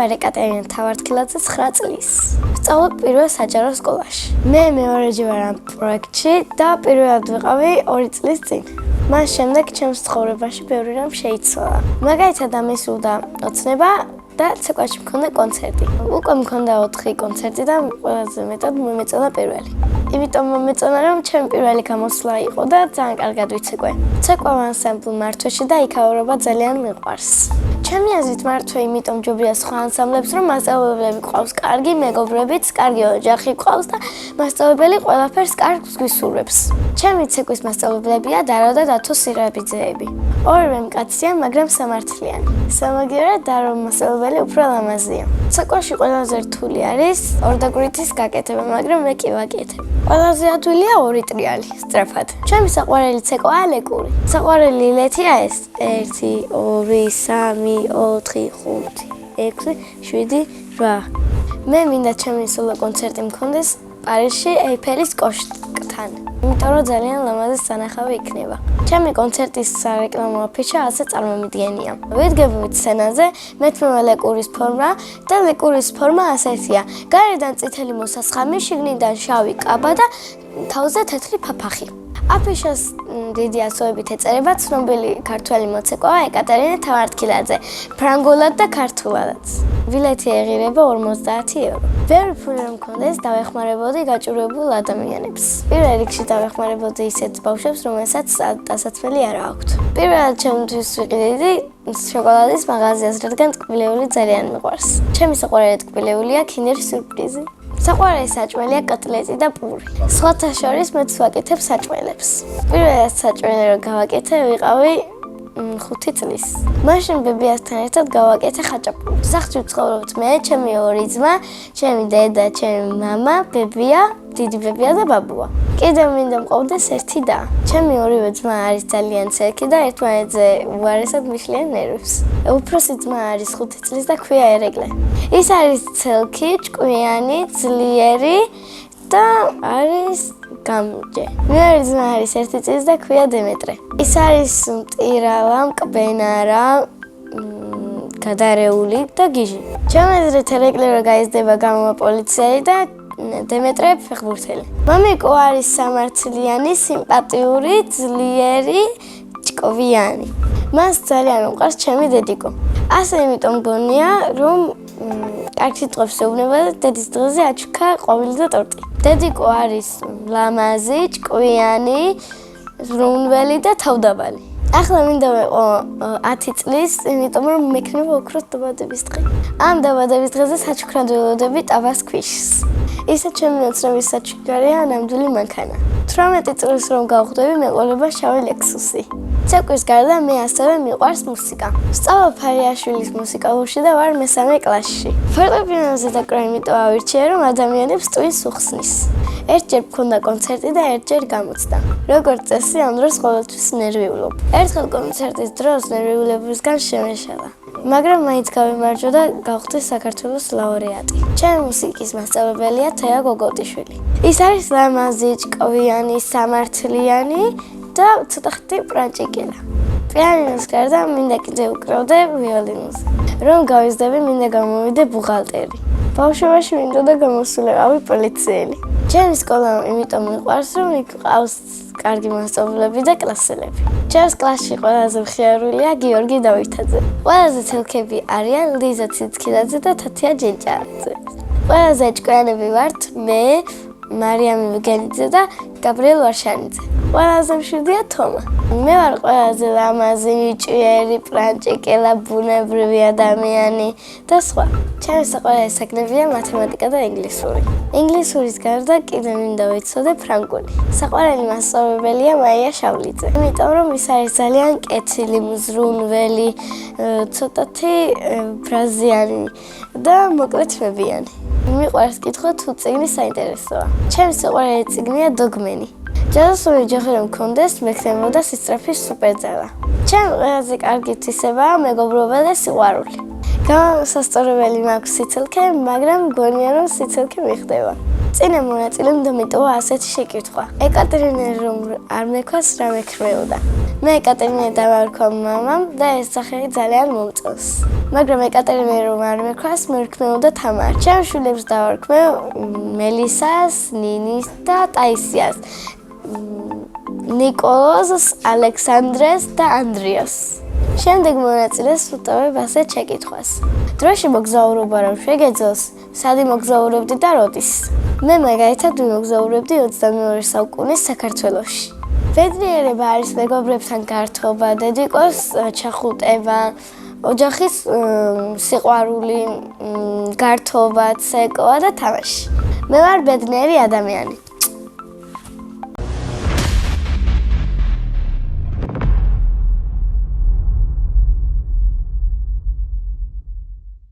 ვარ ეკატერინე თავარდქილაძე 9 წლის. ვსწავლობ პირველ საჯარო სკოლაში. მე მეორეჯერ ვარ ამ პროექტში და პირველად ვიყავი 2 წლის წინ. მას შემდეგ ჩემს ცხოვრებაში ბევრი რამ შეიცვალა. მაგალითად ამისულდა ოცნება და ცეკვაში მქონდა კონცერტი. უკვე მქონდა 4 კონცერტი და ყველაზე მეტად მომეწონა პირველი. იმიტომ მომეწონა რომ ჩემი პირველი გამოსვლა იყო და ძალიან კარგად ვიცეკვე. ცეკვა ანსამბლ მართვაში და იქაურობა ძალიან მიყვარს. ჩემი აზრით მართვა იმიტომ ჯობია სხვა ანსამბლებს რომ მასწავლებლები ყავს კარგი, მეგობრებიც, კარგი ოჯახი ყავს და მასწავლებელი ყველაფერს კარგს გვისურვებს. ჩემი ცეკვის მასწავლებლებია დარო და დათო სირაბიძეები. ორივე მკაცია, მაგრამ სამართლიანი. სამაგიერად დარო მასწავლებელი უფრო ლამაზია. ცეკვაში ყველაზე რთული არის ორდაგვრითის გაკეთება, მაგრამ მე კი ვაკეთებ. ყველაზე ადვილია 2 ტრიალი, სწრაფად. ჩემი საყვარელი ცეკვაა ლეკური. საყვარელი ლეთია ეს 1, 2, 3, 4, 5, 6, 7, 8. მე მინდა ჩემი სოლო კონცერტი მქონდეს პარიზში ეიფელის კოშკთან. იმიტომ რომ ძალიან ლამაზი სანახავი იქნება. ჩემი კონცერტის სარეკლამო აფიშა ასე წარმომიდგენია. ვიდგებოდი სცენაზე, მეთმევა ლეკურის ფორმა და ლეკურის ფორმა ასეთია. გარედან წითელი მოსასხამი, შიგნიდან შავი კაბა და თავზე თეთრი ფაფახი. აფიშას დიდი ასოებით ეწერება ცნობილი ქართველი მოცეკვავა ეკატერინე თავარდქილაძე, ფრანგულად და ქართულადაც. ბილეთი ეღირება 50 €. ბევრი ფული რომ მქონდეს, დავეხმარებოდი გაჭირვებულ ადამიანებს. პირველ რიგში დავეხმარებოდი ისეთ ბავშვებს, რომელსაც დასაცმელი არ აქვთ. პირველად ჩემთვის ვიყიდდი შოკოლადის მაღაზიას, რადგან ტკბილეული ძალიან მიყვარს. ჩემი საყვარელი ტკბილეულია Kinder Surprise. საყვარელი საჭმელია კოტლეტი და პური. სხვათა შორის მეც ვაკეთებ საჭმელებს. პირველად საჭმელი რომ გავაკეთე, ვიყავი 5 წლის. მაშინ ბებიასთან ერთად გავაკეთე ხაჭაპური. სახლში ვცხოვრობთ მე, ჩემი 2 ძმა, ჩემი დედა, ჩემი მამა, ბებია, დიდი ბებია და ბაბუა. კიდევ მინდა მყავდეს ერთი და. ჩემი ორივე ძმა არის ძალიან ცექი და ერთმანეთზე უარესად მიშლიან ნერვებს. უფროსი ძმა არის 5 წლის და ქვია ერეკლე. ის არის ცელქი, ჭკვიანი, ძლიერი და არის გამჯე. მეორე ძმა არის 1 წლის და ქვია დემეტრე. ის არის მტირალა, მკბენარა, გადარეული და გიჟი. ჩემი აზრით ერეკლე რო გაიზრდება გამოვა პოლიციელი და დემეტრე ფეხბურთელი. მამიკო არის სამართლიანი, სიმპათიური, ძლიერი, ჭკვიანი. მას ძალიან უყვარს ჩემი დედიკო. ასე იმიტომ მგონია, რომ კარგ სიტყვებს ეუბნება და დედის დღეზე აჩუქა ყვავილი და ტორტი. დედიკო არის ლამაზი, ჭკვიანი, ზრუნველი და თავდაბალი. ახლა მინდა ვიყო 10 წლის, იმიტომ რომ მექნება ოქროს დაბადების დღე. ამ დაბადების დღეზე საჩუქრად ველოდები ტავას ქვიშს. ისე ჩემი ოცნების საჩუქრია ნამდვილი მანქანა. 18 წელს რომ გავხდები, მეყოლება შავი ლექსუსი. ცეკვის გარდა მე ასევე მიყვარს მუსიკა. ვსწავლობ ფარიაშვილის მუსიკალურში და ვარ მე-3 კლასში. ფორტეპიანოზე დაკვრა იმიტომ ავირჩიე, რომ ადამიანებს ტვინს უხსნის. ერთჯერ მქონდა კონცერტი და ერთჯერ გამოცდა. როგორც წესი, ამ დროს ყოველთვის ნერვიულობ. ერთხელ კონცერტის დროს ნერვიულებისგან შემეშალა. მაგრამ მაინც გავიმარჯვა და გავხდი საქართველოს ლაურეატი. ჩემი მუსიკის მასწავლებელია თეა გოგოტიშვილი. ის არის ლამაზი, ჭკვიანი, სამართლიანი და ცოტა ხნით პრანჭიკელა. პიანინოს გარდა მინდა კიდევ ვკრავდე ვიოლინოზე. რომ გავიზრდები, მინდა გამოვიდე ბუღალტერი. ბავშვობაში მინდოდა გამოსულიყავი პოლიციელი. ჩემი სკოლა იმიტომ მიყვარს, რომ იქ ყავს კარგი მასწავლებლები და კლასელები. ჩემს კლასში ყველაზე მხიარულია გიორგი დავითაძე. ყველაზე ცელქები არიან ლიზა ციცქილაძე და თათია ჯენჭაძე. ყველაზე ჭკვიანები ვართ მე, მარიამ ვიგენიძე და გაბრიელ ვარშანიძე. ყველაზე მშვიდია თომა. მე ვარ ყველაზე ლამაზი, ჭიერი, პრანჭიკელა, ბუნებრივი ადამიანი და სხვა. ჩემი საყვარელი საგნებია მათემატიკა და ინგლისური. ინგლისურის გარდა კიდევ მინდა ვიცოდე ფრანგული. საყვარელი მასწავლებელია მაია შავლიძე. იმიტომ რომ ის არის ძალიან კეთილი, მზრუნველი, ცოტათი ბრაზიანი და მოკლედ თმებიანი. მიყვარს კითხვა თუ წიგნი საინტერესოა. ჩემი საყვარელი წიგნია დოგმენი. ჯადოსნური ჯოხი რომ მქონდეს, მექნებოდა სისწრაფის სუპერძალა. ჩემი ყველაზე კარგი თვისებაა მეგობრობა და სიყვარული. გამოსასწორებელი მაქვს სიცილქე, მაგრამ მგონია რომ სიცილქე მიხდება. წინა მონაწილემ დამიტოვა ასეთი შეკითხვა. ეკატერინე რომ არ მექვას რა მექმეოდა. მე ეკატერინე დავარქვა მამამ და ეს სახელი ძალიან მომწონს. მაგრამ ეკატერინე რომ არ მექვას მერქმეოდა თამარ. ჩემ შვილებს დავარქმე მელისას, ნინის და ტაისიას. ნიკოლოზს, ალექსანდრეს და ანდრიას. შემდეგ მონაწილეს ვუტოვებ ასეთ შეკითხვას. დროში მოგზაურობა რომ შეგეძლოს, სად მოგზაურებდი და როდის? მე მაგალითად ვიმოგზაურებდი 22 საუკუნის საქართველოში. ბედნიერება არის მეგობრებთან გართობა, დედიკოს ჩახუტება, ოჯახის სიყვარული, გართობა, ცეკვა და თამაში. მე ვარ ბედნიერი ადამიანი.